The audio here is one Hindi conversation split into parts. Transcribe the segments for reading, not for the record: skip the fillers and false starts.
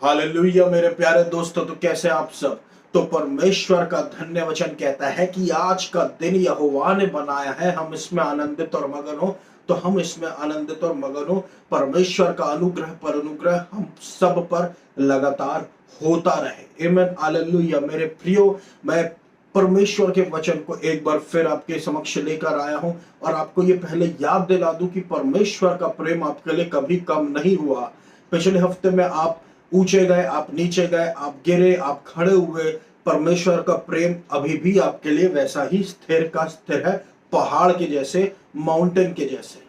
हालेलुया मेरे प्यारे दोस्तों, तो कैसे आप सब। तो परमेश्वर का धन्य वचन कहता है कि आज का दिन यहोवा ने बनाया है, हम इसमें आनंदित और मगन हो। तो हम इसमें आनंदित और मगन हो। परमेश्वर का अनुग्रह पर अनुग्रह हम सब पर लगातार होता रहे। आमीन हालेलुया मेरे प्रियो, मैं परमेश्वर के वचन को एक बार फिर आपके समक्ष लेकर आया हूं और आपको ये पहले याद दिला दूं कि परमेश्वर का प्रेम आपके लिए कभी कम नहीं हुआ। पिछले हफ्ते में आप ऊंचे गए, आप नीचे गए, आप गिरे, आप खड़े हुए, परमेश्वर का प्रेम अभी भी आपके लिए वैसा ही स्थिर का स्थिर है, पहाड़ के जैसे, माउंटेन के जैसे।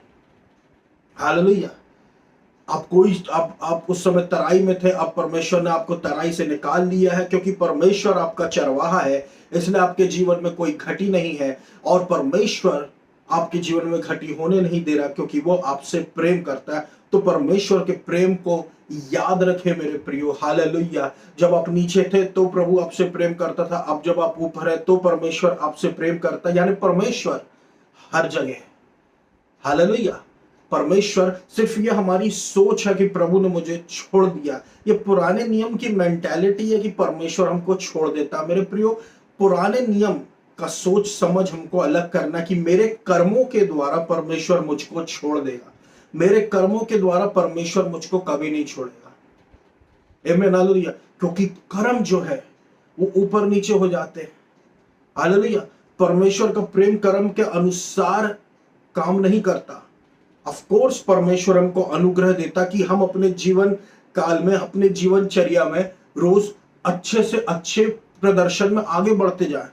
हालेलुया। आप उस समय तराई में थे, अब परमेश्वर ने आपको तराई से निकाल लिया है, क्योंकि परमेश्वर आपका चरवाहा है, इसलिए आपके जीवन में कोई घटी नहीं है। और परमेश्वर आपके जीवन में घटी होने नहीं दे रहा, क्योंकि वो आपसे प्रेम करता है। तो परमेश्वर के प्रेम को याद रखे मेरे प्रियो। हालेलुया। जब आप नीचे थे तो प्रभु आपसे प्रेम करता था, अब जब आप ऊपर है तो परमेश्वर आपसे प्रेम करता है। यानी परमेश्वर हर जगह है। हालेलुया। परमेश्वर, सिर्फ ये हमारी सोच है कि प्रभु ने मुझे छोड़ दिया, ये पुराने नियम की मेंटालिटी है कि परमेश्वर हमको छोड़ देता। मेरे प्रियो, पुराने नियम का सोच समझ हमको अलग करना कि मेरे कर्मों के द्वारा परमेश्वर मुझको छोड़ देगा, मेरे कर्मों के द्वारा परमेश्वर मुझको कभी नहीं छोड़ेगा। आमीन हालेलुया। क्योंकि कर्म जो है वो ऊपर नीचे हो जाते हैं। हालेलुया। परमेश्वर का प्रेम कर्म के अनुसार काम नहीं करता। ऑफ कोर्स परमेश्वर हमको अनुग्रह देता कि हम अपने जीवन काल में, अपने जीवनचर्या में रोज अच्छे से अच्छे प्रदर्शन में आगे बढ़ते जाए,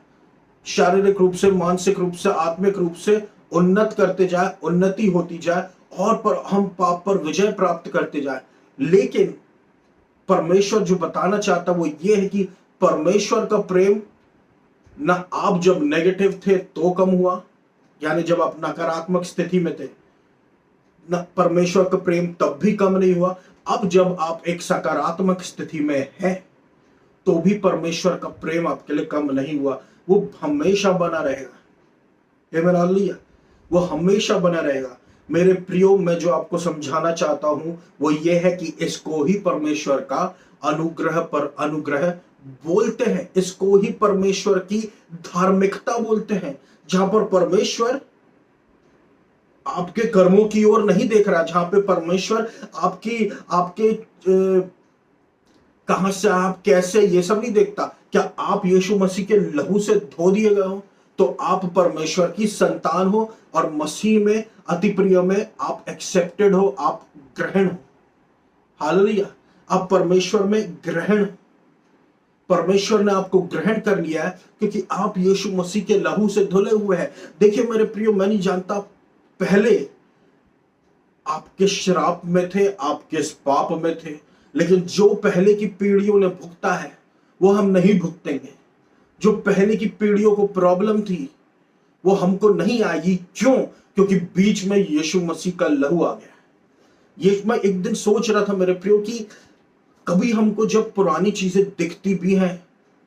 शारीरिक रूप से, मानसिक रूप से, आत्मिक रूप से उन्नत करते जाए, उन्नति होती जाए और पर हम पाप पर विजय प्राप्त करते जाए। लेकिन परमेश्वर जो बताना चाहता वो ये है कि परमेश्वर का प्रेम ना आप जब नेगेटिव थे तो कम हुआ, यानी जब आप नकारात्मक स्थिति में थे, ना परमेश्वर का प्रेम तब भी कम नहीं हुआ। अब जब आप एक सकारात्मक स्थिति में हैं तो भी परमेश्वर का प्रेम आपके लिए कम नहीं हुआ, वो हमेशा बना रहेगा। आमीन हालेलुया। वो हमेशा बना रहेगा। मेरे प्रियो, मैं जो आपको समझाना चाहता हूं वो ये है कि इसको ही परमेश्वर का अनुग्रह पर अनुग्रह बोलते हैं, इसको ही परमेश्वर की धार्मिकता बोलते हैं। जहां पर परमेश्वर आपके कर्मों की ओर नहीं देख रहा, जहां पे परमेश्वर आपके कहां से, आप कैसे, ये सब नहीं देखता। क्या आप यीशु मसीह के लहू से धो दिए गए हो तो आप परमेश्वर की संतान हो और मसीह में, अति प्रिय में आप एक्सेप्टेड हो, आप ग्रहण हो। हालेलुया। आप परमेश्वर में ग्रहण, परमेश्वर ने आपको ग्रहण कर लिया है क्योंकि आप यीशु मसीह के लहू से धुले हुए हैं। देखिए मेरे प्रियो, मैं नहीं जानता पहले आप किस श्राप में थे, आप किस पाप में थे, लेकिन जो पहले की पीढ़ियों ने भुगता है वो हम नहीं भुगतेंगे। जो पहले की पीढ़ियों को प्रॉब्लम थी वो हमको नहीं आएगी। क्यों? क्योंकि बीच में यीशु मसीह का लहू आ गया। ये मैं एक दिन सोच रहा था मेरे प्रियो कि कभी हमको जब पुरानी चीजें दिखती भी हैं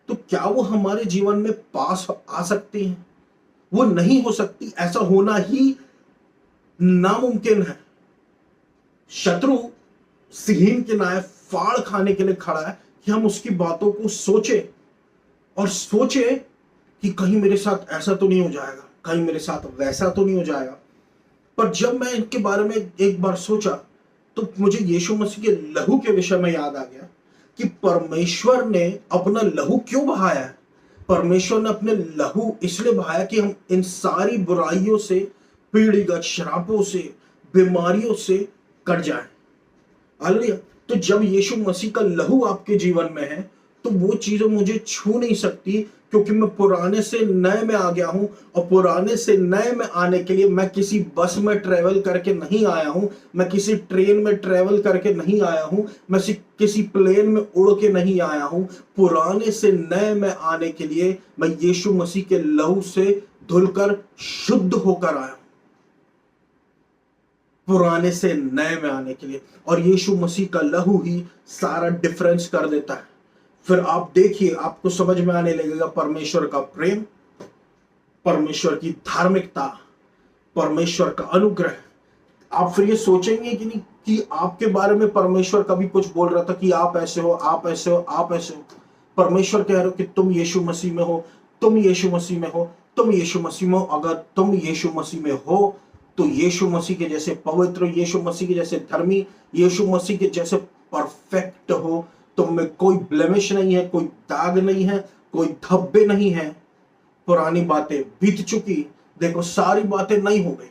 तो क्या वो हमारे जीवन में पास आ सकती हैं? वो नहीं हो सकती, ऐसा होना ही नामुमकिन है। शत्रु सिंह के नाय फाड़ खाने के लिए खड़ा है कि हम उसकी बातों को सोचे और सोचे कि कहीं मेरे साथ ऐसा तो नहीं हो जाएगा, कहीं मेरे साथ वैसा तो नहीं हो जाएगा। पर जब मैं इनके बारे में एक बार सोचा तो मुझे यीशु मसीह के लहू के विषय में याद आ गया कि परमेश्वर ने अपना लहू क्यों बहाया है। परमेश्वर ने अपने लहू इसलिए बहाया कि हम इन सारी बुराइयों से, पीढ़ीगत श्रापों से, बीमारियों से कट जाए। हालेलुया। तो जब यीशु मसीह का लहू आपके जीवन में है तो वो चीजें मुझे छू नहीं सकती, क्योंकि मैं पुराने से नए में आ गया हूं। और पुराने से नए में आने के लिए मैं किसी बस में ट्रेवल करके नहीं आया हूं, मैं किसी ट्रेन में ट्रेवल करके नहीं आया हूं, मैं किसी प्लेन में उड़ के नहीं आया हूं। पुराने से नए में आने के लिए मैं यीशु मसीह के लहू से धुलकर शुद्ध होकर आया हूं, पुराने से नए में आने के लिए। और यीशु मसीह का लहू ही सारा डिफरेंस कर देता है। फिर आप देखिए, आपको समझ में आने लगेगा परमेश्वर का प्रेम, परमेश्वर की धार्मिकता, परमेश्वर का अनुग्रह। आप फिर ये सोचेंगे कि नहीं कि आपके बारे में परमेश्वर कभी कुछ बोल रहा था कि आप ऐसे हो, आप ऐसे हो, आप ऐसे हो। परमेश्वर कह रहे हो कि तुम यीशु मसीह में हो, तुम यीशु मसीह में हो, तुम यीशु मसीह में हो। अगर तुम यीशु मसीह में हो तो यीशु मसीह के जैसे पवित्र, यीशु मसीह के जैसे धर्मी, यीशु मसीह के जैसे परफेक्ट हो। तुम में कोई ब्लेमिश नहीं है, कोई दाग नहीं है, कोई धब्बे नहीं है। पुरानी बातें बीत चुकी, देखो सारी बातें नई हो गई।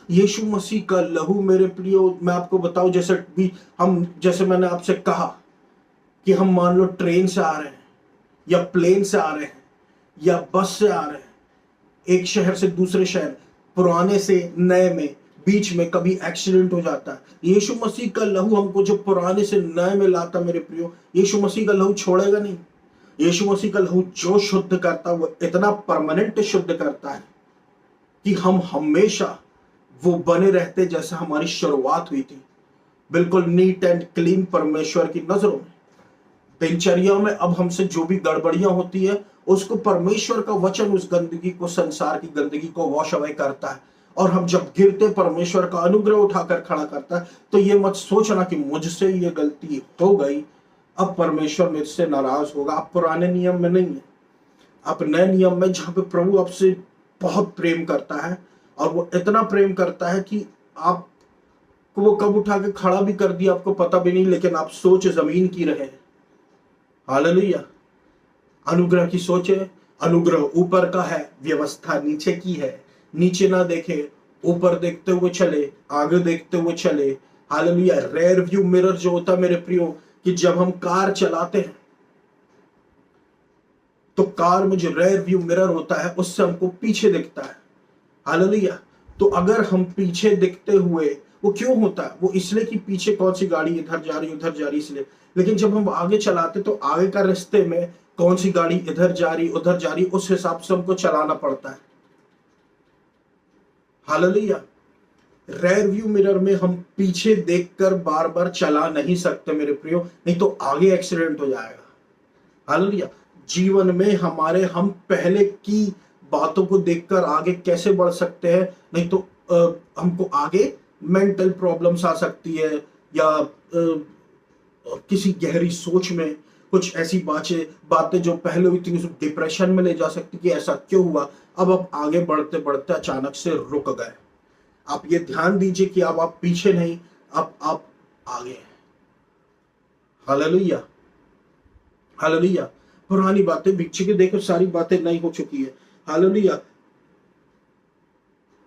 यीशु मसीह का लहू मेरे प्रियो, मैं आपको बताऊं, जैसे मैंने आपसे कहा कि हम मान लो ट्रेन से आ रहे हैं या प्लेन से आ रहे हैं या बस से आ रहे हैं, एक शहर से दूसरे शहर, पुराने से नए में बीच में कभी एक्सीडेंट हो जाता है। यीशु मसीह का लहू हमको जो पुराने से नए में लाता मेरे प्रियो, यीशु मसीह का लहू छोड़ेगा नहीं। यीशु मसीह का लहू जो शुद्ध करता है वो इतना परमानेंट शुद्ध करता है कि हम हमेशा वो बने रहते जैसे हमारी शुरुआत हुई थी, बिल्कुल नीट एंड क्लीन परमेश्वर की नजरों में। दिनचर्या में अब हमसे जो भी गड़बड़ियां होती है उसको परमेश्वर का वचन उस गंदगी को, संसार की गंदगी को वॉश अवे करता है। और हम जब गिरते परमेश्वर का अनुग्रह उठाकर खड़ा करता है। तो ये मत सोचना कि मुझसे ये गलती हो गई, अब परमेश्वर मुझसे नाराज होगा। आप पुराने नियम में नहीं है, आप नए नियम में, जहां पे प्रभु आपसे बहुत प्रेम करता है। और वो इतना प्रेम करता है कि आपको वो कब उठा के खड़ा भी कर दिया आपको पता भी नहीं, लेकिन आप सोच जमीन की रहे। हालेलुया। अनुग्रह की सोच है, अनुग्रह ऊपर का है, व्यवस्था नीचे की है। नीचे ना देखे, ऊपर देखते हुए चले, आगे देखते हुए चले। हालेलुया। रेयर व्यू मिरर जो होता है मेरे प्रियो, कि जब हम कार चलाते हैं तो कार में जो रेयर व्यू मिरर होता है उससे हमको पीछे दिखता है। हालेलुया। तो अगर हम पीछे दिखते हुए, वो क्यों होता है? वो इसलिए कि पीछे कौन सी गाड़ी इधर जा रही उधर जा रही, इसलिए। लेकिन जब हम आगे चलाते तो आगे का रास्ते में कौन सी गाड़ी इधर जा रही उधर जा रही, उस हिसाब से हमको चलाना पड़ता है। हालेलुया। रेयर व्यू मिरर में हम पीछे देखकर बार बार चला नहीं सकते मेरे प्रियो, नहीं तो आगे एक्सीडेंट हो जाएगा। हालेलुया। जीवन में हमारे, हम पहले की बातों को देखकर आगे कैसे बढ़ सकते हैं, नहीं तो हमको आगे मेंटल प्रॉब्लम्स आ सकती है, या किसी गहरी सोच में कुछ ऐसी बातें जो पहले हुई थी, उसको डिप्रेशन में ले जा सकती कि ऐसा क्यों हुआ। अब आप आगे बढ़ते बढ़ते अचानक से रुक गए। आप ये ध्यान दीजिए कि अब आप पीछे नहीं, अब आप आगे हैं। हालेलुया। हालेलुया। पुरानी बातें बीत चुकी, देखो सारी बातें नई हो चुकी है। हालेलुया।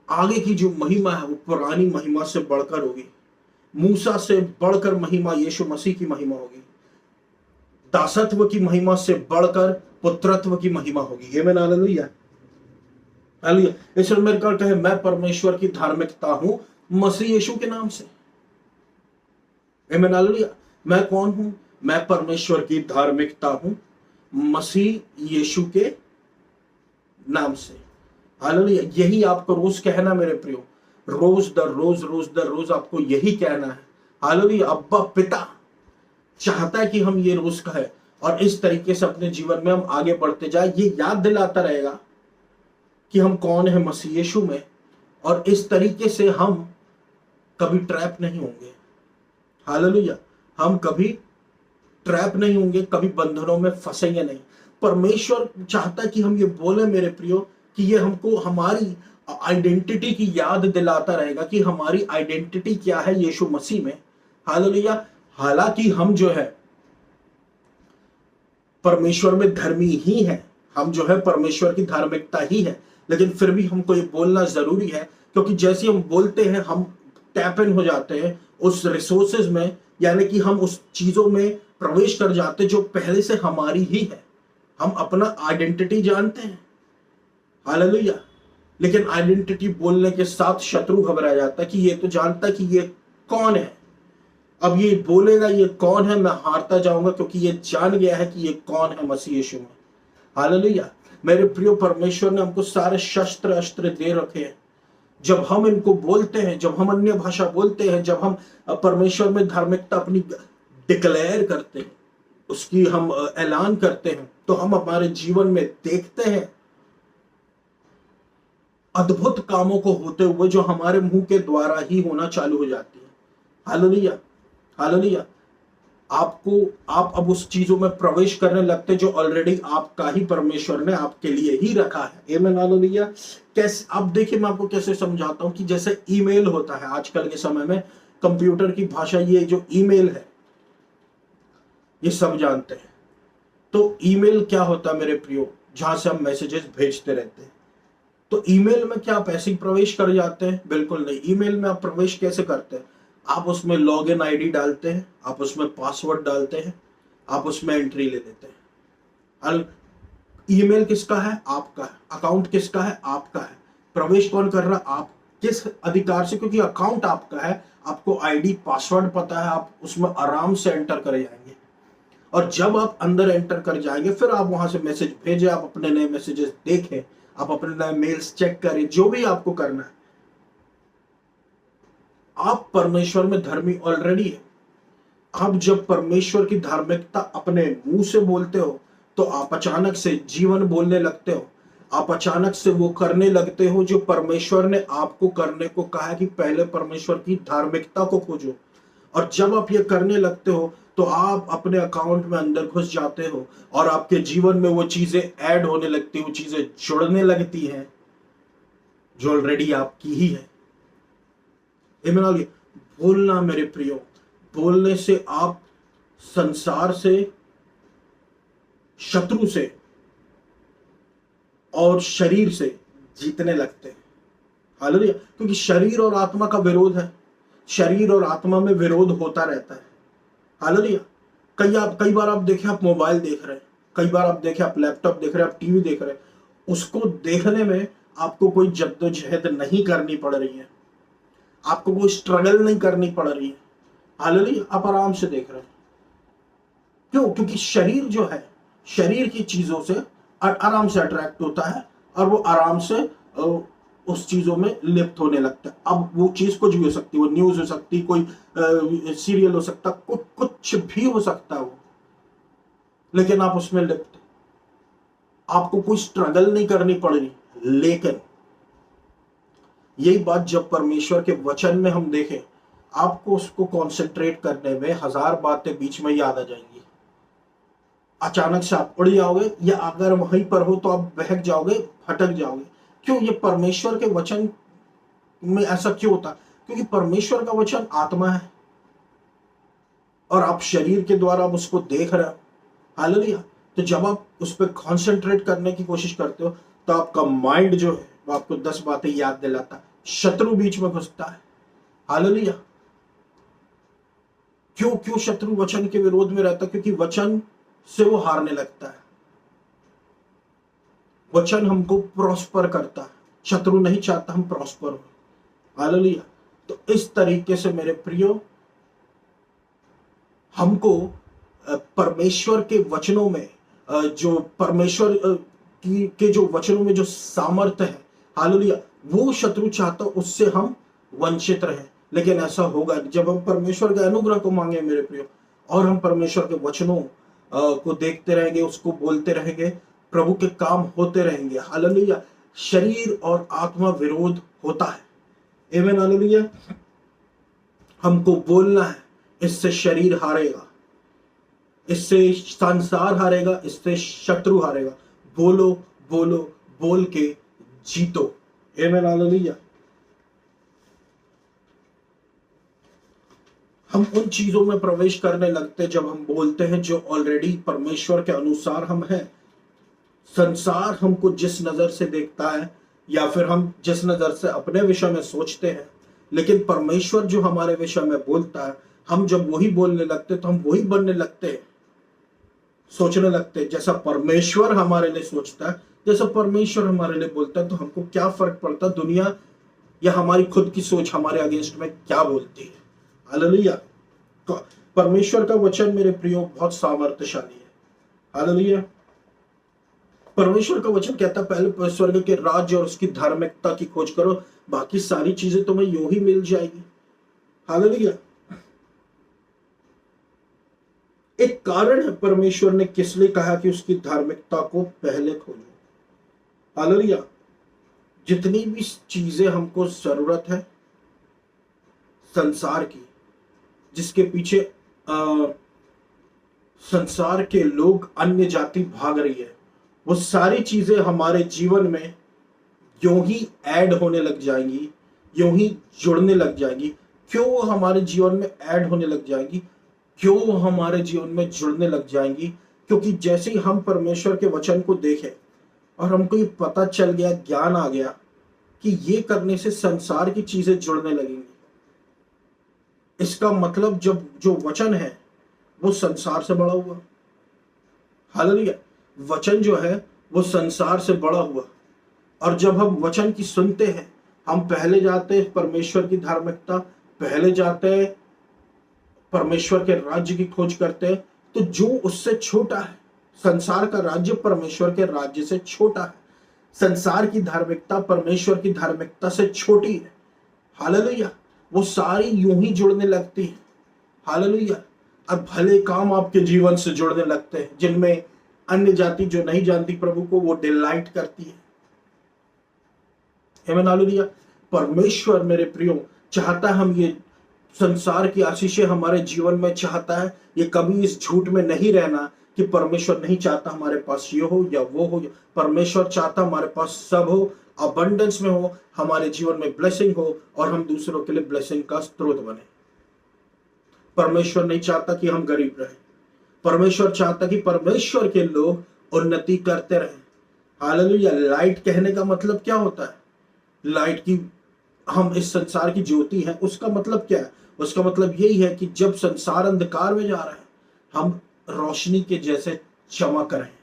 आगे की जो महिमा है वो पुरानी महिमा से बढ़कर होगी। मूसा से बढ़कर महिमा यीशु मसीह की महिमा होगी। दासत्व की महिमा से बढ़कर पुत्रत्व की महिमा होगी। आमीन। हालेलुया। हालेलुया। इसलिए मेरे को कहे, मैं परमेश्वर की धार्मिकता हूं मसीह यीशु के नाम से। आमीन। हालेलुया। मैं कौन हूं? मैं परमेश्वर की धार्मिकता हूं मसीह यीशु के नाम से। हालेलुया। यही आपको रोज कहना मेरे प्रियो, रोज दर रोज आपको यही कहना है। हालेलुया। अब्बा पिता चाहता है कि हम ये रोज कहें और इस तरीके से अपने जीवन में हम आगे बढ़ते जाए। ये याद दिलाता रहेगा कि हम कौन है मसीह यीशु में, और इस तरीके से हम कभी ट्रैप नहीं होंगे। हालेलुया। हम कभी ट्रैप नहीं होंगे, कभी बंधनों में फंसेंगे नहीं। परमेश्वर चाहता है कि हम ये बोले मेरे प्रियो, कि ये हमको हमारी आइडेंटिटी की याद दिलाता रहेगा कि हमारी आइडेंटिटी क्या है यीशु मसीह में। हालेलुया। हालांकि हम जो है परमेश्वर में धर्मी ही है, हम जो है परमेश्वर की धार्मिकता ही है, लेकिन फिर भी हमको ये बोलना जरूरी है, क्योंकि जैसे हम बोलते हैं हम टैप इन हो जाते हैं उस रिसोर्सेज में, यानी कि हम उस चीजों में प्रवेश कर जाते हैं जो पहले से हमारी ही है। हम अपना आइडेंटिटी जानते हैं। हालेलुया। लेकिन आइडेंटिटी बोलने के साथ शत्रु घबरा जाता है कि ये तो जानता है कि ये कौन है, अब ये बोलेगा ये कौन है, मैं हारता जाऊंगा, क्योंकि ये जान गया है कि ये कौन है मसीह यीशु में। हालेलुया। मेरे प्रियो, परमेश्वर ने हमको सारे शस्त्र अस्त्र दे रखे हैं। जब हम इनको बोलते हैं, जब हम अन्य भाषा बोलते हैं, जब हम परमेश्वर में धार्मिकता अपनी डिक्लेयर करते हैं, उसकी हम ऐलान करते हैं, तो हम हमारे जीवन में देखते हैं अद्भुत कामों को होते हुए जो हमारे मुंह के द्वारा ही होना चालू हो जाती है। Hallelujah, hallelujah. आपको आप अब उस चीजों में प्रवेश करने लगते जो ऑलरेडी आपका ही परमेश्वर ने आपके लिए ही रखा है। आमीन, हालेलुया। कैसे, अब देखिए मैं आपको कैसे समझाता हूं कि जैसे ईमेल होता है आजकल के समय में, कंप्यूटर की भाषा, ये जो ईमेल है ये सब जानते हैं। तो ईमेल क्या होता है मेरे प्रियो, जहां से हम मैसेजेस भेजते रहते हैं। तो ईमेल में क्या आप ऐसे ही प्रवेश कर जाते हैं? बिल्कुल नहीं। ईमेल में आप प्रवेश कैसे करते हैं? आप उसमें लॉगिन आईडी डालते हैं, आप उसमें पासवर्ड डालते हैं, आप उसमें एंट्री ले लेते हैं। हल, ईमेल किसका है? आपका है। अकाउंट किसका है? आपका है। प्रवेश कौन कर रहा? आप। किस अधिकार से? क्योंकि अकाउंट आपका है, आपको आईडी पासवर्ड पता है, आप उसमें आराम से एंटर कर जाएंगे। और जब आप अंदर एंटर कर जाएंगे फिर आप वहां से मैसेज भेजें, आप अपने नए मैसेजेस देखें, आप अपने नए मेल्स चेक करें, जो भी आपको करना है। आप परमेश्वर में धर्मी ऑलरेडी है। आप जब परमेश्वर की धार्मिकता अपने मुंह से बोलते हो तो आप अचानक से जीवन बोलने लगते हो। आप अचानक से वो करने लगते हो जो परमेश्वर ने आपको करने को कहा है कि पहले परमेश्वर की धार्मिकता को खोजो। और जब आप ये करने लगते हो तो आप अपने अकाउंट में अंदर घुस जाते हो और आपके जीवन में वो चीजें ऐड होने लगती, वो चीजें जुड़ने लगती हैं जो ऑलरेडी आपकी ही है। आमीन। बोलना मेरे प्रियो, बोलने से आप संसार से, शत्रु से और शरीर से जीतने लगते हैं। हालेलुया। क्योंकि शरीर और आत्मा का विरोध है, शरीर और आत्मा में विरोध होता रहता है। हालेलुया। कई बार आप देखें, आप मोबाइल देख रहे हैं, कई बार आप देखें आप लैपटॉप देख रहे हैं, आप टीवी देख रहे हैं, उसको देखने में आपको कोई जद्दोजहद नहीं करनी पड़ रही है, आपको कोई स्ट्रगल नहीं करनी पड़ रही है। हालेलुया। आप आराम से देख रहे हैं। क्यों? क्योंकि शरीर जो है, शरीर की चीजों से आराम से अट्रैक्ट होता है और वो आराम से उस चीजों में लिप्त होने लगता है। अब वो चीज कुछ भी हो सकती है, वो न्यूज हो सकती, कोई सीरियल हो सकता, कुछ भी हो सकता है वो, लेकिन आप उसमें लिप्त, आपको कोई स्ट्रगल नहीं करनी पड़ रही। लेकिन यही बात जब परमेश्वर के वचन में हम देखें, आपको उसको कॉन्सेंट्रेट करने में हजार बातें बीच में याद आ जाएंगी। अचानक से आप उड़ जाओगे, या अगर वहीं पर हो तो आप बहक जाओगे, भटक जाओगे। क्यों? ये परमेश्वर के वचन में ऐसा क्यों होता? क्योंकि परमेश्वर का वचन आत्मा है और आप शरीर के द्वारा आप उसको देख रहे हो। हालेलुया। तो जब आप उस पर कॉन्सेंट्रेट करने की कोशिश करते हो तो आपका माइंड जो है वो आपको 10 बातें याद दिलाता है। शत्रु बीच में घुसता है। हालेलुया। क्यों क्यों शत्रु वचन के विरोध में रहता? क्योंकि वचन से वो हारने लगता है। वचन हमको प्रॉस्पर करता है, शत्रु नहीं चाहता हम प्रॉस्पर हो। हालेलुया। तो इस तरीके से मेरे प्रियो, हमको परमेश्वर के वचनों में, जो परमेश्वर के जो वचनों में जो सामर्थ्य है, हालेलुया, वो शत्रु चाहता उससे हम वंचित रहे। लेकिन ऐसा होगा जब हम परमेश्वर के अनुग्रह को मांगे मेरे प्रियो, और हम परमेश्वर के वचनों को देखते रहेंगे, उसको बोलते रहेंगे, प्रभु के काम होते रहेंगे। हालेलुया। शरीर और आत्मा विरोध होता है। आमीन, हालेलुया। हमको बोलना है, इससे शरीर हारेगा, इससे संसार हारेगा, इससे शत्रु हारेगा। बोलो बोलो, बोल के जीतो। आमीन, हालेलुया। हम उन चीजों में प्रवेश करने लगते जब हम बोलते हैं जो ऑलरेडी परमेश्वर के अनुसार हम हैं। संसार हमको जिस नजर से देखता है, या फिर हम जिस नजर से अपने विषय में सोचते हैं, लेकिन परमेश्वर जो हमारे विषय में बोलता है, हम जब वही बोलने लगते तो हम वही बनने लगते हैं, सोचने लगते हैं जैसा परमेश्वर हमारे लिए सोचता है, जैसा परमेश्वर हमारे लिए बोलता है। तो हमको क्या फर्क पड़ता है दुनिया या हमारी खुद की सोच हमारे अगेंस्ट में क्या बोलती है। हालेलुया। परमेश्वर का वचन मेरे प्रियो बहुत सामर्थ्यशाली है। हालेलुया। परमेश्वर का वचन कहता है पहले स्वर्ग के राज्य और उसकी धार्मिकता की खोज करो, बाकी सारी चीजें तुम्हें यूं ही मिल जाएगी। हालेलुया। एक कारण है परमेश्वर ने किस लिए कहा कि उसकी धार्मिकता को पहले खोजो। हालेलुया। जितनी भी चीजें हमको जरूरत है संसार की, जिसके पीछे संसार के लोग, अन्य जाति भाग रही है, वो सारी चीजें हमारे जीवन में यूं ही ऐड होने लग जाएंगी, यूं ही जुड़ने लग जाएंगी। क्यों वो हमारे जीवन में ऐड होने लग जाएंगी, क्यों वो हमारे जीवन में जुड़ने लग जाएंगी? क्योंकि जैसे ही हम परमेश्वर के वचन को देखें और हमको ये पता चल गया, ज्ञान आ गया कि ये करने से संसार की चीजें जुड़ने लगेंगी, इसका मतलब जब जो वचन है वो संसार से बड़ा हुआ। हालेलुया। वचन जो है वो संसार से बड़ा हुआ। और जब हम वचन की सुनते हैं, हम पहले जाते हैं परमेश्वर की धार्मिकता, पहले जाते हैं परमेश्वर के राज्य की खोज करते हैं, तो जो उससे छोटा है, संसार का राज्य परमेश्वर के राज्य से छोटा है, संसार की धार्मिकता परमेश्वर की धार्मिकता से छोटी है। हालेलुया। वो सारी यूं ही जुड़ने लगती है। हालेलुया। अब भले काम आपके जीवन से जुड़ने लगते हैं, जिनमें अन्य जाति जो नहीं जानती प्रभु को, वो डिलाइट करती है। आमीन। हालेलुया। परमेश्वर मेरे प्रियो चाहता है हम ये संसार की आशीषें हमारे जीवन में चाहता है। ये कभी इस झूठ में नहीं रहना कि परमेश्वर नहीं चाहता हमारे पास ये हो या वो हो। परमेश्वर चाहता हमारे पास सब हो, अबंडेंस में हो, हमारे जीवन में ब्लेसिंग हो और हम दूसरों के लिए ब्लेसिंग का स्रोत बने। परमेश्वर नहीं चाहता कि हम गरीब रहें। परमेश्वर चाहता कि परमेश्वर के लोग उन्नति करते रहें। हालेलुया। लाइट कहने का मतलब क्या होता है? लाइट की, हम इस संसार की ज्योति है, उसका मतलब क्या है? उसका मतलब यही है कि जब संसार अंधकार में जा रहा है, हम रोशनी के जैसे चमक रहे हैं।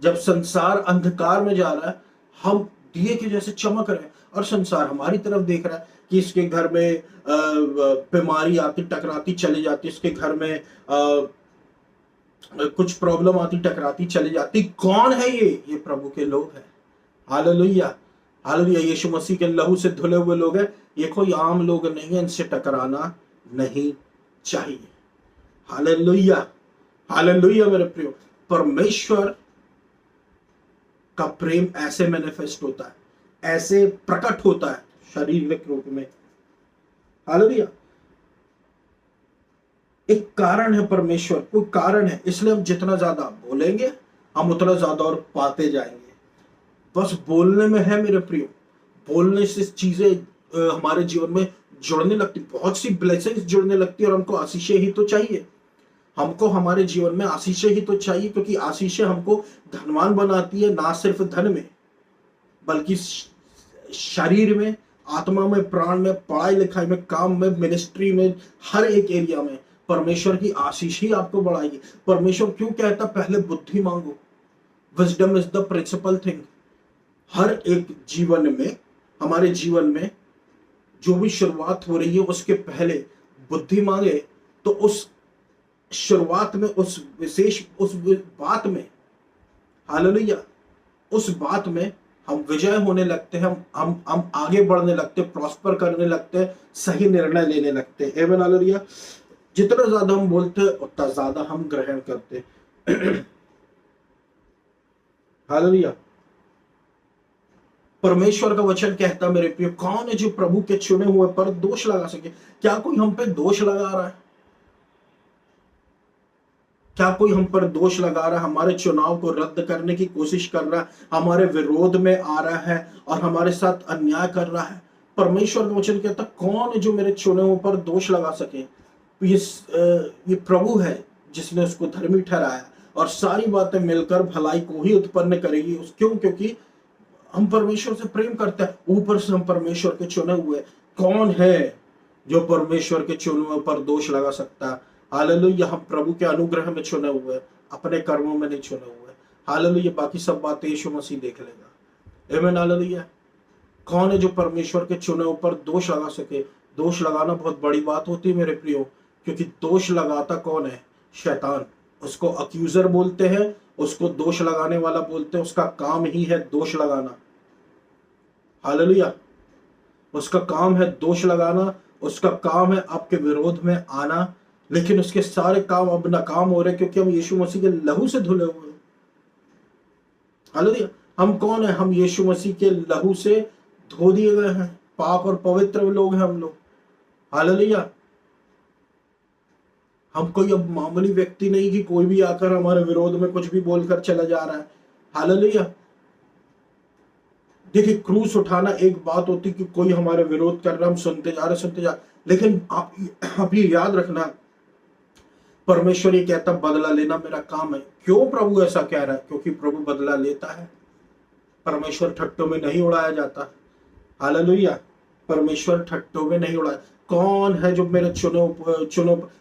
जब संसार अंधकार में जा रहा है, हम दिए के जैसे चमक रहे हैं। और संसार हमारी तरफ देख रहा है कि इसके घर में बीमारी आती टकराती चली जाती, इसके घर में कुछ प्रॉब्लम आती टकराती चली जाती। कौन है ये प्रभु के लोग हैं। हालेलुया। हालेलुया। यीशु मसीह के लहू से धुले हुए लोग हैं। ये कोई आम लोग नहीं है, इनसे टकराना नहीं चाहिए। हालेलुया। हालेलुया मेरे प्रियो। परमेश्वर का प्रेम ऐसे मैनिफेस्ट होता है, ऐसे प्रकट होता है शारीरिक रूप में। हालेलुया। एक कारण है, परमेश्वर कोई कारण है, इसलिए हम जितना ज्यादा बोलेंगे हम उतना ज्यादा और पाते जाएंगे। बस बोलने में है मेरे प्रियो, बोलने से चीजें हमारे जीवन में जुड़ने लगती, बहुत सी ब्लेसिंग्स जुड़ने लगती और हमको आशीषें ही तो चाहिए। हमको हमारे जीवन में आशीषें ही तो चाहिए, क्योंकि आशीषें हमको धनवान बनाती है, ना सिर्फ धन में बल्कि शरीर में, आत्मा में, प्राण में, पढ़ाई लिखाई में, काम में, मिनिस्ट्री में, हर एक एरिया में परमेश्वर की आशीष ही आपको बढ़ाएगी। परमेश्वर क्यों कहता पहले बुद्धि मांगो, wisdom is the principal thing. हर एक जीवन में, हमारे जीवन में जो भी शुरुआत हो रही है उसके पहले बुद्धि मांगे, तो उस शुरुआत में, उस विशेष उस बात में, हालेलुया, उस बात में हम विजय होने लगते हैं, हम आगे बढ़ने लगते, प्रॉस्पर करने लगते, सही निर्णय लेने लगते। आमीन। हालेलुया। जितना ज्यादा हम बोलते हैं उतना ज्यादा हम ग्रहण करते। हालेलुया। परमेश्वर का वचन कहता मेरे प्रिय, कौन है जो प्रभु के चुने हुए पर दोष लगा सके? क्या कोई हम पे दोष लगा रहा है? क्या कोई हम पर दोष लगा रहा है, हमारे चुनाव को रद्द करने की कोशिश कर रहा है, हमारे विरोध में आ रहा है और हमारे साथ अन्याय कर रहा है? परमेश्वर का वचन कहता कौन है जो मेरे चुने हुए पर दोष लगा सके? ये प्रभु है जिसने उसको धर्मी ठहराया, और सारी बातें मिलकर भलाई को ही उत्पन्न करेगी। क्यों? क्योंकि हम परमेश्वर से प्रेम करते हैं, ऊपर से हम परमेश्वर के चुने हुए। कौन है जो परमेश्वर के चुने हुए पर दोष लगा सकता है? हालेलुया। हम प्रभु के अनुग्रह में चुने हुए, अपने कर्मों में नहीं चुने हुए। हालेलुया। बाकी सब बातें यीशु मसीह देख लेगा। आमीन। हालेलुया। कौन है जो परमेश्वर के चुने हुए पर दोष लगा सके? दोष लगाना बहुत बड़ी बात होती है मेरे प्रियो, क्योंकि दोष लगाता कौन है? शैतान। उसको अक्यूजर बोलते हैं, उसको दोष लगाने वाला बोलते हैं। उसका काम ही है दोष लगाना। हालेलुया। उसका काम है दोष लगाना, उसका काम है आपके विरोध में आना। लेकिन उसके सारे काम अब नाकाम हो रहे क्योंकि हम यीशु मसीह के लहू से धुले हुए हैं। हालेलुया। हम कौन है? हम यीशु मसीह के लहू से धो दिए गए हैं, पाक और पवित्र लोग हैं हम लोग। हालेलुया। हम कोई अब मामूली व्यक्ति नहीं कि कोई भी आकर हमारे विरोध में कुछ भी बोलकर चला जा रहा है। हालेलुया। देखिए, क्रूस उठाना एक बात होती कि कोई हमारे विरोध कर रहा, हम सुनते जा रहे सुनते जा, लेकिन आप ये याद रखना, परमेश्वर ये कहता बदला लेना मेरा काम है। क्यों प्रभु ऐसा कह रहा है? क्योंकि प्रभु बदला लेता है। परमेश्वर ठट्टों में नहीं उड़ाया जाता। हालेलुया। परमेश्वर ठट्टों में नहीं उड़ाया। कौन है जो मेरे चुनो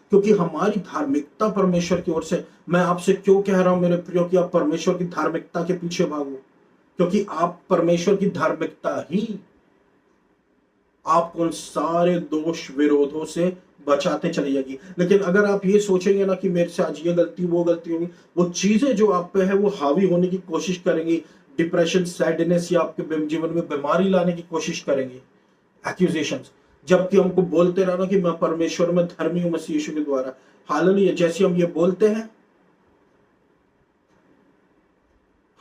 क्योंकि हमारी धार्मिकता परमेश्वर की ओर से। मैं आपसे क्यों कह रहा हूं मेरे प्रियो कि आप परमेश्वर की धार्मिकता के पीछे भागो, क्योंकि आप परमेश्वर की धार्मिकता ही आपको उन सारे दोष विरोधों से बचाते चली जाएगी। लेकिन अगर आप ये सोचेंगे ना कि मेरे से आज ये गलती वो गलती होगी, वो चीजें जो आप पे है वो हावी होने की कोशिश करेंगी, डिप्रेशन, सैडनेस या आपके जीवन में बीमारी लाने की कोशिश करेंगे, एक्यूजेशंस। जबकि हमको बोलते रहना कि मैं परमेश्वर में धर्मी हूं मसीह यीशु के द्वारा। हालेलुया। जैसे हम ये बोलते हैं,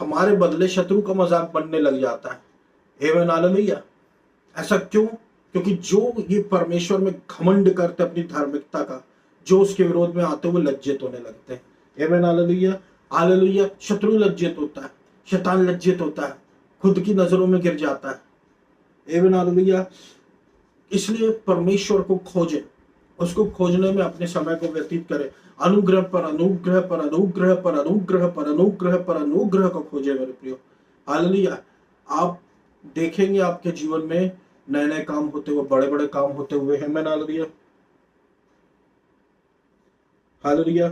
हमारे बदले शत्रु का मजाक बनने लग जाता है। आमीन। हालेलुया। ऐसा क्यों? क्योंकि जो ये परमेश्वर में घमंड करते अपनी धार्मिकता का, जो उसके विरोध में आते हुए लज्जित होने लगते हैं। आमीन। हालेलुया। हालेलुया। शत्रु लज्जित होता है, शैतान लज्जित होता है, खुद की नजरों में गिर जाता है। आमीन। हालेलुया। इसलिए परमेश्वर को खोजें, उसको खोजने में अपने समय को व्यतीत करें। अनुग्रह पर अनुग्रह पर अनुग्रह पर अनुग्रह पर अनुग्रह पर अनुग्रह को खोजे मेरे प्रियो। हालेलुया। आप देखेंगे आपके जीवन में नए नए काम होते हुए, बड़े बड़े काम होते हुए हैं। मैं हालेलुया। हालेलुया।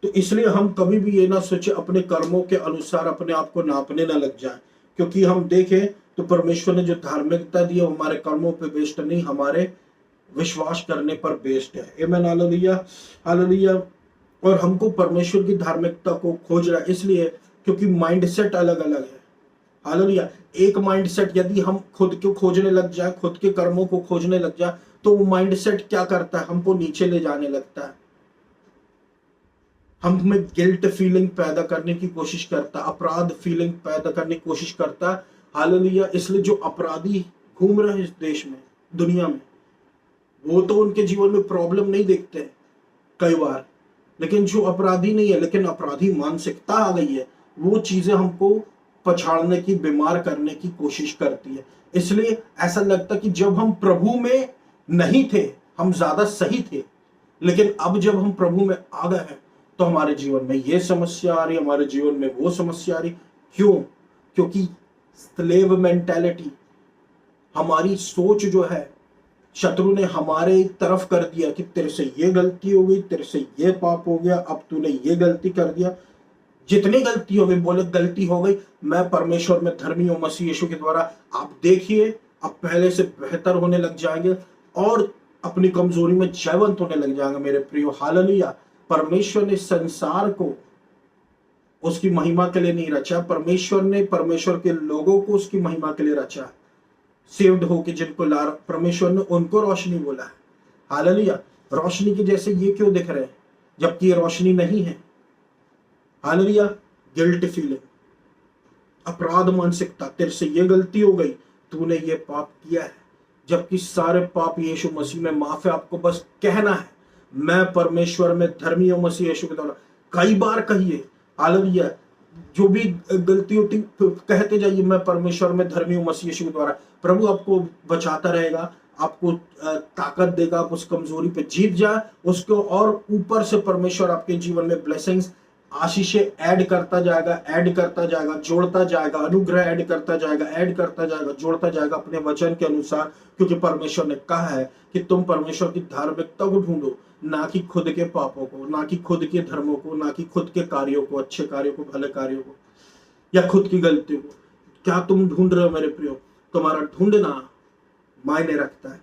तो इसलिए हम कभी भी ये ना सोचे अपने कर्मों के अनुसार अपने आप को नापने ना लग जाए, क्योंकि हम देखें तो परमेश्वर ने जो धार्मिकता दी है हमारे कर्मों पे बेस्ड नहीं, हमारे विश्वास करने पर बेस्ड है। आमीन। हालेलुया। हालेलुया। और हमको परमेश्वर की धार्मिकता को खोजना इसलिए क्योंकि माइंडसेट अलग अलग है। हालेलुया। एक माइंडसेट यदि हम खुद को खोजने लग जाए, खुद के कर्मों को खोजने लग जाए, तो वो माइंडसेट क्या करता है? हमको नीचे ले जाने लगता है, हम में गिल्ट फीलिंग पैदा करने की कोशिश करता, अपराध फीलिंग पैदा करने की कोशिश करता। हालेलुया। इसलिए जो अपराधी घूम रहे हैं इस देश में, दुनिया में, वो तो उनके जीवन में प्रॉब्लम नहीं देखते कई बार, लेकिन जो अपराधी नहीं है लेकिन अपराधी मानसिकता आ गई है, वो चीजें हमको पछाड़ने की, बीमार करने की कोशिश करती है। इसलिए ऐसा लगता कि जब हम प्रभु में नहीं थे हम ज्यादा सही थे, लेकिन अब जब हम प्रभु में आ गए हैं तो हमारे जीवन में ये समस्या आ रही, हमारे जीवन में वो समस्या आ रही। क्यों? क्योंकि स्लेव मेंटालिटी, हमारी सोच जो है शत्रु ने हमारे तरफ कर दिया कि तेरे से ये गलती हो गई, तेरे से ये पाप हो गया, अब तूने ये गलती कर दिया। जितनी गलती हो गई, बोले गलती हो गई, मैं परमेश्वर में धर्मी हूं मसीह यीशु के द्वारा। आप देखिए, अब पहले से बेहतर होने लग जाएंगे और अपनी कमजोरी में जयवंत होने लग जाएंगे मेरे प्रियो। हालेलुया। परमेश्वर ने संसार को उसकी महिमा के लिए नहीं रचा, परमेश्वर ने परमेश्वर के लोगों को उसकी महिमा के लिए रचा। सेव्ड होके जिनको ला परमेश्वर ने उनको रोशनी बोला है। हालेलुया। रोशनी के जैसे ये क्यों दिख रहे हैं जबकि ये रोशनी नहीं है? हालेलुया। गिल्ट फीलिंग, अपराध मानसिकता, तेरे से ये गलती हो गई, तूने ये पाप किया है, जबकि सारे पाप यीशु मसीह में माफ है। आपको बस कहना है मैं परमेश्वर में धर्मी हूं मसीह यीशु के द्वारा। कई बार कहिए। हालेलुया। जो भी गलती होती कहते जाइए मैं परमेश्वर में धर्मी हूं मसीह यीशु के द्वारा। प्रभु आपको बचाता रहेगा, आपको ताकत देगा, आप उस कमजोरी पे जीत जाए उसको, और ऊपर से परमेश्वर आपके जीवन में ब्लेसिंग्स, आशीषें ऐड करता जाएगा, ऐड करता जाएगा, जोड़ता जाएगा, अनुग्रह ऐड करता जाएगा, ऐड करता जाएगा, जोड़ता जाएगा अपने वचन के अनुसार। क्योंकि परमेश्वर ने कहा है कि तुम परमेश्वर की धार्मिकता को ढूंढो, ना कि खुद के पापों को, ना कि खुद के धर्मों को, ना कि खुद के कार्यों को, अच्छे कार्यों को, भले कार्यों को, या खुद की गलतियों को। क्या तुम ढूंढ रहे हो मेरे प्रियो? तुम्हारा ढूंढना मायने रखता है।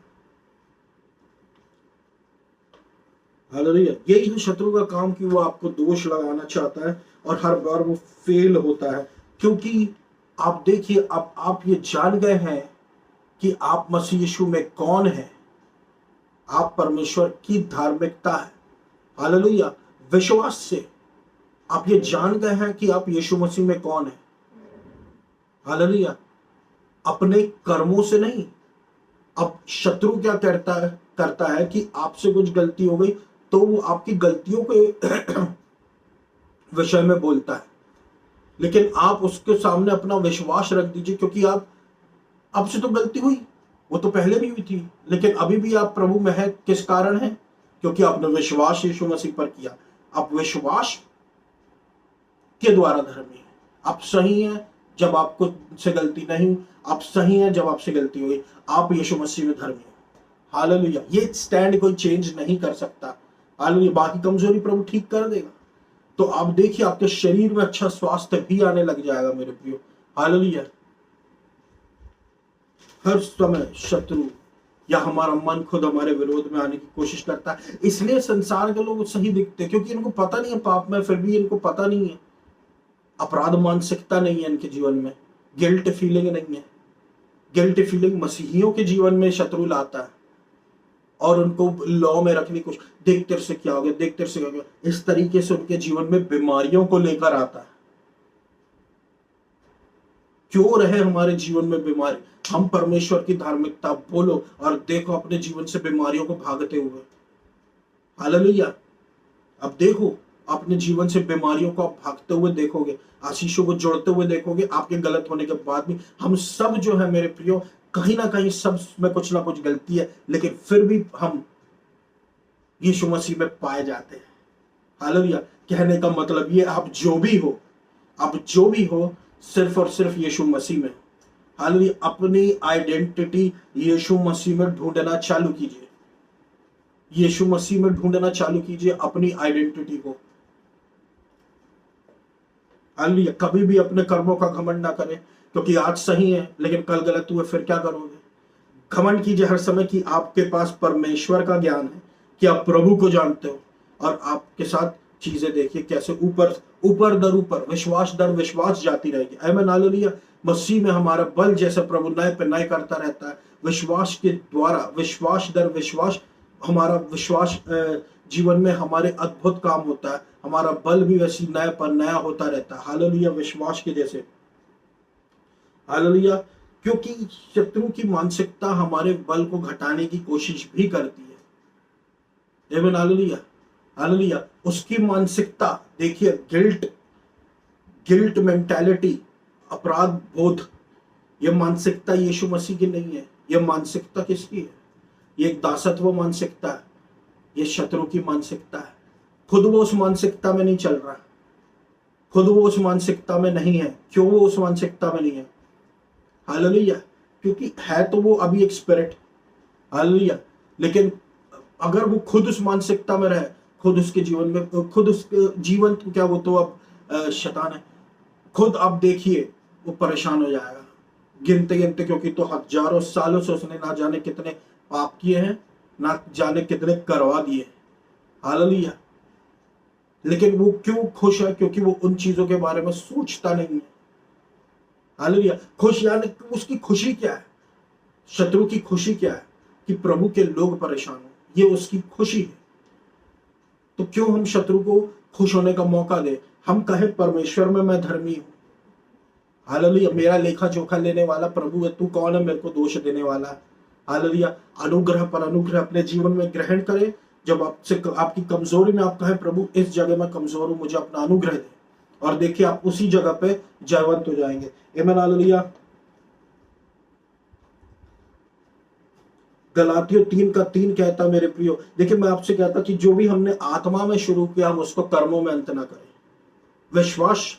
हालेलुया। यही है शत्रु का काम कि वो आपको दोष लगाना चाहता है और हर बार वो फेल होता है। क्योंकि आप देखिए, अब आप ये जान गए हैं कि आप मसीह यीशु में कौन है, आप परमेश्वर की धार्मिकता है। हालेलुया। विश्वास से आप ये जान गए हैं कि आप यीशु मसीह में कौन है। हालेलुया। अपने कर्मों से नहीं। अब शत्रु क्या करता है कि आपसे कुछ गलती हो गई तो वो आपकी गलतियों के विषय में बोलता है, लेकिन आप उसके सामने अपना विश्वास रख दीजिए, क्योंकि आपसे तो गलती हुई, वो तो पहले भी हुई थी, लेकिन अभी भी आप प्रभु में है। किस कारण है? क्योंकि आपने विश्वास यीशु मसीह पर किया। आप विश्वास के द्वारा धर्मी है। आप सही हैं जब आपको से गलती नहीं, आप सही हैं जब आपसे गलती हुई, आप यीशु मसीह में धर्मी हो। हालेलुया। ये स्टैंड कोई चेंज नहीं कर सकता। हालेलुया। बाकी कमजोरी प्रभु ठीक कर देगा। तो आप देखिए आपके शरीर में अच्छा स्वास्थ्य भी आने लग जाएगा मेरे प्रियो। हालेलुया। हर समय शत्रु या हमारा मन खुद हमारे विरोध में आने की कोशिश करता है। इसलिए संसार के लोग सही दिखते हैं, क्योंकि इनको पता नहीं है पाप में, फिर भी इनको पता नहीं है, अपराध मानसिकता नहीं है इनके जीवन में, गिल्ट फीलिंग नहीं है। गिल्ट फीलिंग मसीहियों के जीवन में शत्रु लाता है और उनको लॉ में रखने की कोशिश, देख तेरे से क्या हो गया, देख तेरे से क्या हो गया, इस तरीके से उनके जीवन में बीमारियों को लेकर आता है। क्यों रहे हमारे जीवन में बीमारी? हम परमेश्वर की धार्मिकता बोलो और देखो अपने जीवन से बीमारियों को भागते हुए। हालेलुया। अब देखो अपने जीवन से बीमारियों को आप भागते हुए देखोगे, आशीषों को जोड़ते हुए देखोगे। आपके गलत होने के बाद भी हम सब जो है मेरे प्रियो, कहीं ना कहीं सब में कुछ ना कुछ गलती है, लेकिन फिर भी हम यीशु मसीह में पाए जाते हैं। हालेलुया। कहने का मतलब ये, आप जो भी हो सिर्फ और सिर्फ यीशु मसीह में। हालेलुया। अपनी आइडेंटिटी यीशु मसीह में ढूंढना चालू कीजिए। यीशु मसीह में ढूंढना चालू कीजिए अपनी आइडेंटिटी को। हालेलुया। कभी भी अपने कर्मों का घमंड ना करें, क्योंकि आज सही है लेकिन कल गलत हुए, फिर क्या करोगे? घमंड कीजिए हर समय कि आपके पास परमेश्वर का ज्ञान है, कि आप प्रभु को जानते हो, और आपके साथ चीजें देखिए कैसे ऊपर ऊपर दर ऊपर, विश्वास दर विश्वास जाती रहेगी। आमीन। हालेलुया। मसीह में हमारा बल जैसे प्रभु नए पे नए करता रहता है, विश्वास के द्वारा विश्वास दर विश्वास हमारा विश्वास जीवन में हमारे अद्भुत काम होता है। हमारा बल भी वैसी नया पर नया होता रहता है। हालेलुया। विश्वास के जैसे। हालेलुया। क्योंकि शत्रु की मानसिकता हमारे बल को घटाने की कोशिश भी करती है। आमीन। हालेलुया। हालेलुया। उसकी मानसिकता देखिए, गिल्ट मेंटालिटी, अपराध बोध, यह मानसिकता यीशु मसीह की नहीं है। यह मानसिकता किसकी है? यह एक दासत्व मानसिकता है। यह शत्रु की मानसिकता है। खुद वो उस मानसिकता में नहीं चल रहा, खुद वो उस मानसिकता में नहीं है। क्यों वो उस मानसिकता में नहीं है? हालेलुया। क्योंकि है तो वो अभी एक स्पिरिट। हालेलुया। लेकिन अगर वो खुद उस मानसिकता में रहे, खुद उसके जीवन में, खुद उसके जीवन तो क्या, वो तो अब शैतान है। खुद आप देखिए वो परेशान हो जाएगा गिनते गिनते, क्योंकि तो हजारों सालों से उसने ना जाने कितने पाप किए हैं, ना जाने कितने करवा दिए। हालेलुया। लेकिन वो क्यों खुश है? क्योंकि वो उन चीजों के बारे में सोचता नहीं है। हालेलुया। खुश यानी उसकी खुशी क्या है? शत्रु की खुशी क्या है? कि प्रभु के लोग परेशान हो, ये उसकी खुशी है। तो क्यों हम शत्रु को खुश होने का मौका दे? हम कहे परमेश्वर में मैं धर्मी हूं। हालेलुया। मेरा लेखा जोखा लेने वाला प्रभु है, तू कौन है मेरे को दोष देने वाला? हालेलुया। अनुग्रह पर अनुग्रह अपने जीवन में ग्रहण करें। जब आपसे आपकी कमजोरी में आप कहें प्रभु इस जगह में कमजोर हूं, मुझे अपना अनुग्रह दे, और देखिए आप उसी जगह पे जयवंत हो जाएंगे। आमीन। हालेलुया। गलातियों 3:3 कहता मेरे प्रियो, देखिए मैं आपसे कहता कि जो भी हमने आत्मा में शुरू किया हम उसको कर्मों में अंत ना करें। विश्वास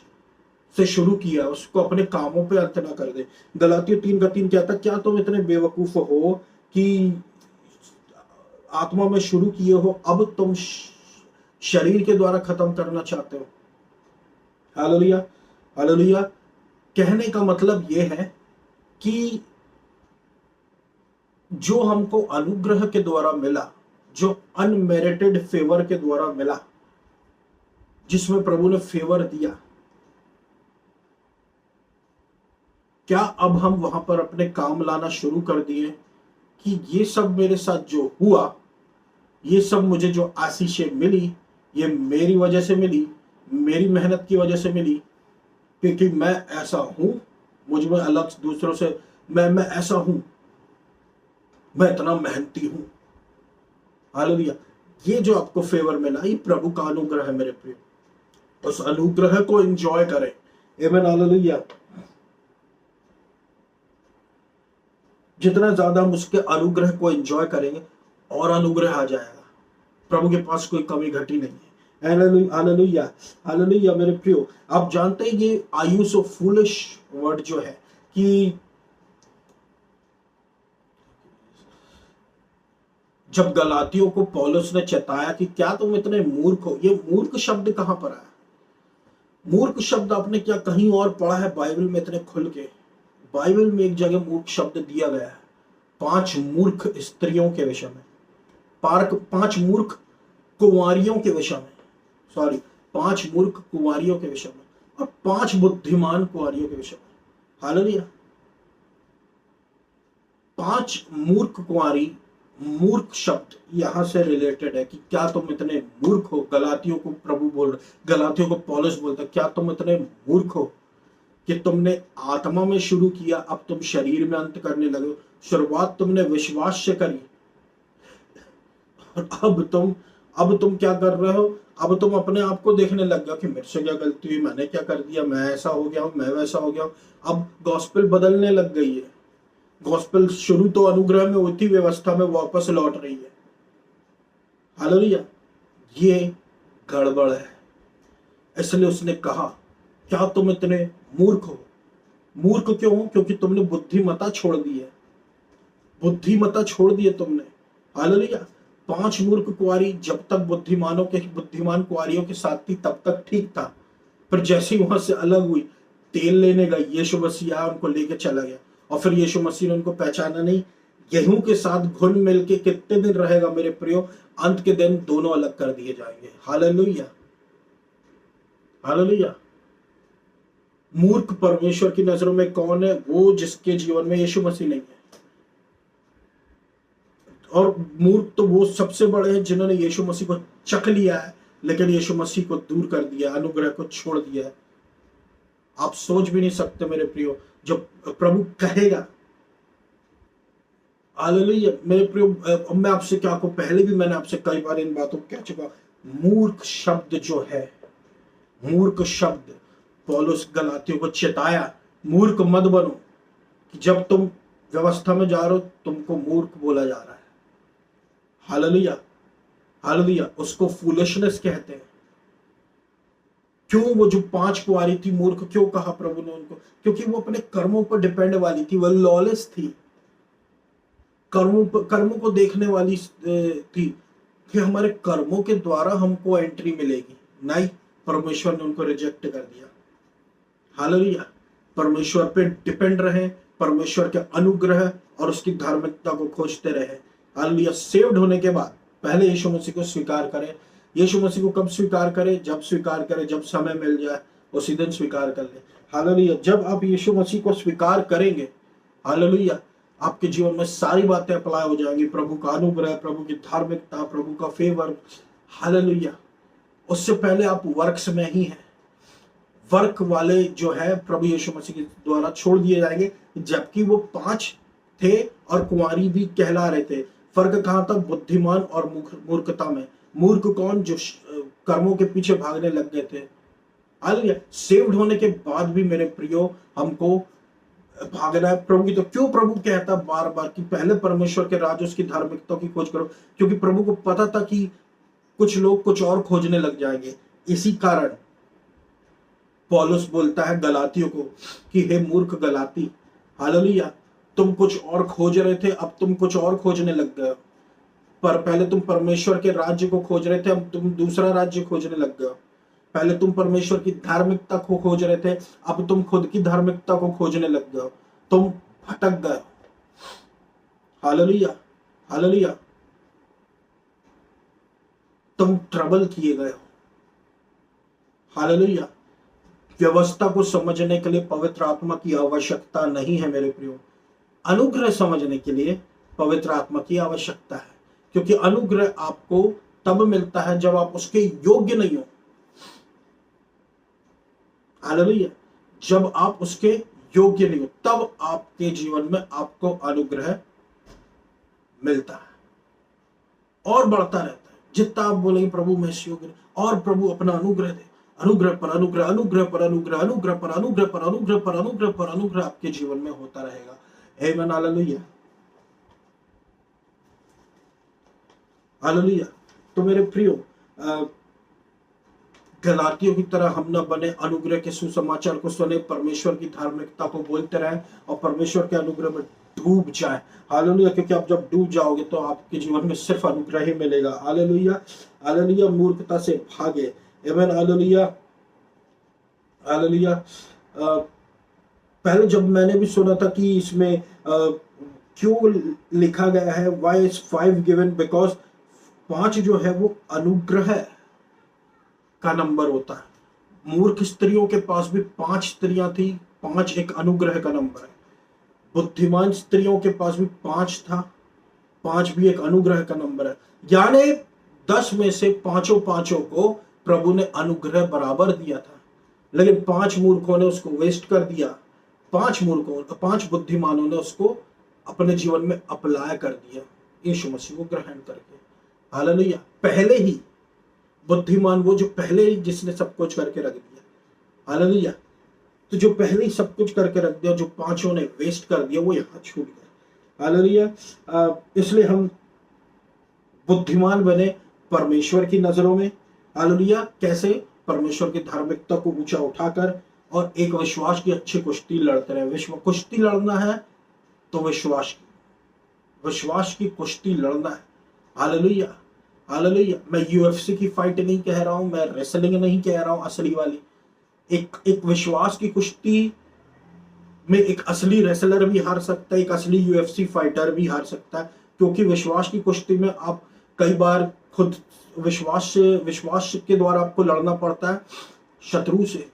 से शुरू किया उसको अपने कामों पे अंत ना कर दे। गलातियों 3:3 कहता, क्या तुम इतने बेवकूफ हो कि आत्मा में शुरू किए हो, अब तुम शरीर के द्वारा खत्म करना चाहते हो? हालेलुया। हालेलुया। कहने का मतलब यह है कि जो हमको अनुग्रह के द्वारा मिला, जो अनमेरिटेड फेवर के द्वारा मिला, जिसमें प्रभु ने फेवर दिया, क्या अब हम वहां पर अपने काम लाना शुरू कर दिए कि ये सब मेरे साथ जो हुआ, ये सब मुझे जो आशीषें मिली, ये मेरी वजह से मिली, मेरी मेहनत की वजह से मिली, क्योंकि मैं ऐसा हूं, मुझ में अलग दूसरों से मैं ऐसा हूं, मैं इतना मेहनती हूं। हालेलुया। ये जो आपको फेवर मिला, ये प्रभु का अनुग्रह है मेरे प्रिय। उस अनुग्रह को एंजॉय करें। आमीन। हालेलुया। जितना ज्यादा हम उसके अनुग्रह को एंजॉय करेंगे और अनुग्रह आ जाएगा। प्रभु के पास कोई कमी घटी नहीं है। हालेलुया, हालेलुया, हालेलुया मेरे प्रियो। आप जानते हैं ये आई यूज ऑफ फूलिश वर्ड जो है कि जब गलातियों को पौलुस ने चेताया कि क्या तुम इतने मूर्ख हो, ये मूर्ख शब्द कहां पर आया? मूर्ख शब्द आपने क्या कहीं और पढ़ा है बाइबल में इतने खुल के? बाइबल में एक जगह मूर्ख शब्द दिया गया है 5 मूर्ख स्त्रियों के विषय में, 5 मूर्ख कुंवारियों के विषय में, सॉरी 5 मूर्ख कुंवारियों के विषय में और 5 बुद्धिमान कुंवारियों के विषय में। हालेलुया। 5 मूर्ख कुंवारी, मूर्ख शब्द यहां से रिलेटेड है कि क्या तुम इतने मूर्ख हो। गलातियों को प्रभु बोल रहे, गलातियों को पौलुस बोलता, क्या तुम इतने मूर्ख हो कि तुमने आत्मा में शुरू किया, अब तुम शरीर में अंत करने लगे। शुरुआत तुमने विश्वास से करी और अब तुम क्या कर रहे हो? अब तुम अपने आप को देखने लग गए कि मेरे से क्या गलती हुई, मैंने क्या कर दिया, मैं ऐसा हो गया हूं, मैं वैसा हो गया हूं। अब गॉस्पेल बदलने लग गई है। गॉस्पेल शुरू तो अनुग्रह में होती, व्यवस्था में वापस लौट रही है। हालेलुया। ये गड़बड़ है। इसलिए उसने कहा, क्या तुम इतने मूर्ख हो? मूर्ख क्यों हो? क्योंकि तुमने बुद्धिमता छोड़ दी है। बुद्धिमता छोड़ दी है तुमने। हालेलुया। 5 मूर्ख कुंवारी जब तक बुद्धिमान कुंवारियों के साथ थी तब तक ठीक था, पर जैसे ही वहां से अलग हुई, तेल लेने गई, यीशु मसीह आया, उनको लेके चला गया और फिर यीशु मसीह ने उनको पहचाना नहीं। गेहूं के साथ घुल मिल के कितने दिन रहेगा मेरे प्रियो? अंत के दिन दोनों अलग कर दिए जाएंगे। Hallelujah, hallelujah. मूर्ख परमेश्वर की नजरों में कौन है? वो जिसके जीवन में यीशु मसीह नहीं है। और मूर्ख तो वो सबसे बड़े हैं जिन्होंने यीशु मसीह को चख लिया है लेकिन यीशु मसीह को दूर कर दिया, अनुग्रह को छोड़ दिया है। आप सोच भी नहीं सकते मेरे प्रियो, जब प्रभु कहेगा, हालेलुया मेरे प्रियो। मैं आपसे क्या कहूं, पहले भी मैंने आपसे कई बार इन बातों को कह चुका। मूर्ख शब्द जो है, मूर्ख शब्द, पौलुस गलातियों को चेताया, मूर्ख मत बनो कि जब तुम व्यवस्था में जा रहे हो तुमको मूर्ख बोला जा रहा है। Hallelujah, hallelujah. उसको फूलिशनेस कहते हैं। क्यों वो जो 5 कुंवारी थी मूर्ख क्यों कहा प्रभु ने उनको? क्योंकि वो अपने कर्मों पर डिपेंड वाली थी, वो लॉलेस थी, कर्मों को देखने वाली थी कि हमारे कर्मों के द्वारा हमको एंट्री मिलेगी। नहीं, परमेश्वर ने उनको रिजेक्ट कर दिया। हालेलुया। परमेश्वर पे डिपेंड रहे, परमेश्वर के अनुग्रह और उसकी धार्मिकता को खोजते रहे। हालेलुया। सेव्ड होने के बाद पहले यीशु मसीह को स्वीकार करें। यीशु मसीह को कब स्वीकार करें? जब स्वीकार करें, जब समय मिल जाए उसी दिन स्वीकार कर ले। हालेलुया। जब आप यीशु मसीह को स्वीकार करेंगे, हालेलुया, आपके जीवन में सारी बातें अप्लाई हो जाएंगी। प्रभु का अनुग्रह, प्रभु की धार्मिकता, प्रभु का फेवर। हालेलुया। उससे पहले आप वर्क्स में ही हैं। वर्क वाले जो है प्रभु यीशु मसीह के द्वारा छोड़ दिए जाएंगे, जबकि वो 5 थे और कुंवारी भी कहला रहे थे। फर्क कहां था? बुद्धिमान और मूर्खता में। मूर्ख कौन? जो कर्मों के पीछे भागने लग गए थे। हालेलुया। सेव्ड होने के बाद भी मेरे प्रियो हमको भागना है प्रभु की। तो क्यों प्रभु कहता बार बार कि पहले परमेश्वर के राज, उसकी धार्मिकता की खोज करो? क्योंकि प्रभु को पता था कि कुछ लोग कुछ और खोजने लग जाएंगे। इसी कारण पौलुस बोलता है गलातियों को कि हे मूर्ख गलाती, हालेलुया, तुम कुछ और खोज रहे थे, अब तुम कुछ और खोजने लग गए। पर पहले तुम परमेश्वर के राज्य को खोज रहे थे, अब तुम दूसरा राज्य खोजने लग गए। पहले तुम परमेश्वर की धार्मिकता को खोज रहे थे, अब तुम खुद की धार्मिकता को खोजने लग गए। तुम भटक गए। Hallelujah, hallelujah. तुम ट्रबल किए गए हो। हालेलुया। व्यवस्था को समझने के लिए पवित्र आत्मा की आवश्यकता नहीं है मेरे प्रियो। अनुग्रह समझने के लिए पवित्र आत्मा की आवश्यकता है, क्योंकि अनुग्रह आपको तब मिलता है जब आप उसके योग्य नहीं हो। हालेलुया। जब आप उसके योग्य नहीं हो, तब आपके जीवन में आपको अनुग्रह मिलता है और बढ़ता रहता है। जितना आप बोलेंगे प्रभु मैं इस योग्य नहीं, और प्रभु अपना अनुग्रह दे, अनुग्रह पर अनुग्रह, अनुग्रह पर अनुग्रह, अनुग्रह पर अनुग्रह पर अनुग्रह पर अनुग्रह पर अनुग्रह आपके जीवन में होता रहेगा। आमीन, हालेलुया, हालेलुया। तो मेरे प्रियो, गलातियों की तरह हम न बने, अनुग्रह के सुसमाचार को सुने, परमेश्वर की धार्मिकता को बोलते रहे और परमेश्वर के अनुग्रह में डूब जाए। हालेलुया, क्योंकि आप जब डूब जाओगे तो आपके जीवन में सिर्फ अनुग्रह ही मिलेगा। Hallelujah, hallelujah. मूर्खता से भागे। आमीन, हालेलुया, हालेलुया। पहले जब मैंने भी सुना था कि इसमें क्यों लिखा गया है वाई इज 5 गिवन, बिकॉज 5 जो है वो अनुग्रह का नंबर होता है। मूर्ख स्त्रियों के पास भी 5 स्त्रियां थी, 5 एक अनुग्रह का नंबर है। बुद्धिमान स्त्रियों के पास भी 5 था, 5 भी एक अनुग्रह का नंबर है। यानी 10 में से पांचों को प्रभु ने अनुग्रह बराबर दिया था, लेकिन 5 मूर्खों ने उसको वेस्ट कर दिया। 5 बुद्धिमानों ने उसको अपने जीवन में अप्लाई कर दिया यीशु मसीह को ग्रहण करके। हालेलुया। पहले ही बुद्धिमान वो जो पहले ही जिसने सब कुछ करके रख दिया। हालेलुया। तो जो पहले ही सब कुछ करके रख दिया, जो 5 ने वेस्ट कर दिया, वो यहाँ छूट गया। हालेलुया। इसलिए हम बुद्धिमान बने परमेश्वर की नजरों में। हालेलुया। कैसे? परमेश्वर की धार्मिकता को ऊंचा उठाकर और एक विश्वास की अच्छी कुश्ती लड़ते रहे। कुश्ती लड़ना है तो विश्वास की कुश्ती लड़ना है। Hallelujah, hallelujah. मैं यूएफसी की फाइट नहीं कह रहा हूं, मैं रेसलिंग नहीं कह रहा हूं असली वाली। एक विश्वास की कुश्ती में एक असली रेसलर भी हार सकता है, एक असली यूएफसी फाइटर भी हार सकता है, क्योंकि विश्वास की कुश्ती में आप कई बार खुद विश्वास के द्वारा आपको लड़ना पड़ता है शत्रु से।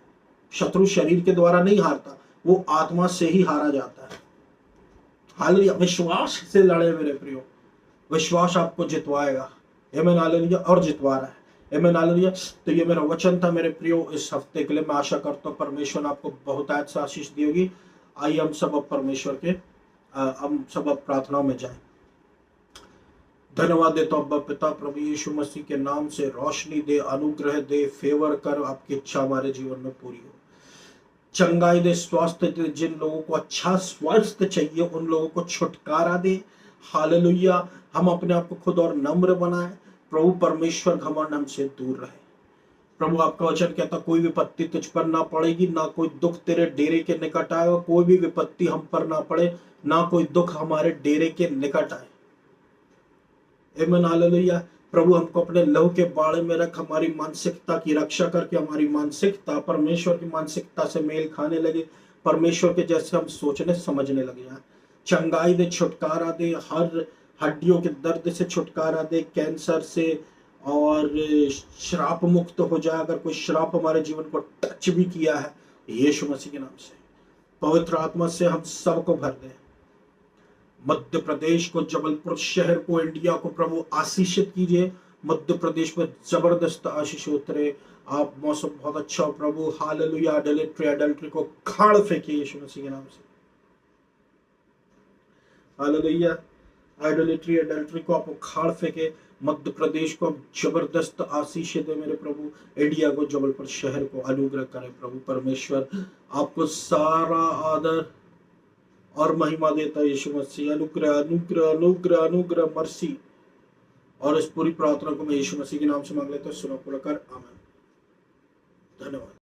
शत्रु शरीर के द्वारा नहीं हारता, वो आत्मा से ही हारा जाता है। हालेलुया। विश्वास से लड़े मेरे प्रियो, विश्वास आपको जितवाएगा। आमीन, हालेलुया। और जितवा रहा है। आमीन, हालेलुया। तो ये मेरा वचन था मेरे प्रियो इस हफ्ते के लिए। मैं आशा करता हूँ परमेश्वर ने आपको बहुत अच्छा आशीष दी होगी। आइए हम सब अब परमेश्वर के हम सब अब प्रार्थना में जाएं। धन्यवाद देता हूं अब्बा पिता, प्रभु यीशु मसीह के नाम से रोशनी दे, अनुग्रह दे, फेवर कर, आपकी इच्छा हमारे जीवन में पूरी हो। चंगाई दे, स्वास्थ्य दे, जिन लोगों को अच्छा स्वास्थ्य चाहिए उन लोगों को छुटकारा दे। हालेलुया। हम अपने आप को खुद और नम्र बनाए। प्रभु परमेश्वर घमंड हमसे दूर रहे। प्रभु आपका वचन कहता कोई विपत्ति तुझ पर ना पड़ेगी, ना कोई दुख तेरे डेरे के निकट आएगा। कोई भी विपत्ति हम पर ना पड़े, ना कोई दुख हमारे डेरे के निकट आए। आमीन, हालेलुया। प्रभु हमको अपने लहू के बाड़े में रख, हमारी मानसिकता की रक्षा करके हमारी मानसिकता परमेश्वर की मानसिकता से मेल खाने लगे, परमेश्वर के जैसे हम सोचने समझने लगे हैं। चंगाई दे, छुटकारा दे, हर हड्डियों के दर्द से छुटकारा दे, कैंसर से, और श्राप मुक्त हो जाए। अगर कोई श्राप हमारे जीवन को टच भी किया है, यीशु मसीह के नाम से पवित्र आत्मा से हम सबको भर दे। मध्य प्रदेश को, जबलपुर शहर को, इंडिया को प्रभु आशीषित कीजिए। मध्य प्रदेश में जबरदस्त आशीष उतरे। आप मौसम बहुत अच्छा हो प्रभु। हालेलुया। अडल्ट्री को खाड़ फेंकिए यीशु मसीह के नाम से। हालेलुया। अडल्ट्री को आप खाड़ फेंके। मध्य प्रदेश को जबरदस्त आशीष दे मेरे प्रभु। इंडिया को, जबलपुर शहर को अनुग्रह करे प्रभु परमेश्वर। आपको सारा आदर और महिमा देता यीशु मसीह। अनुग्रह, अनुग्रह, अनुग्रह, अनुग्रह, मर्सी। और इस पूरी प्रार्थना को मैं यीशु मसीह के नाम से मांग लेता हूं, सुनो पढ़कर। आमीन। धन्यवाद।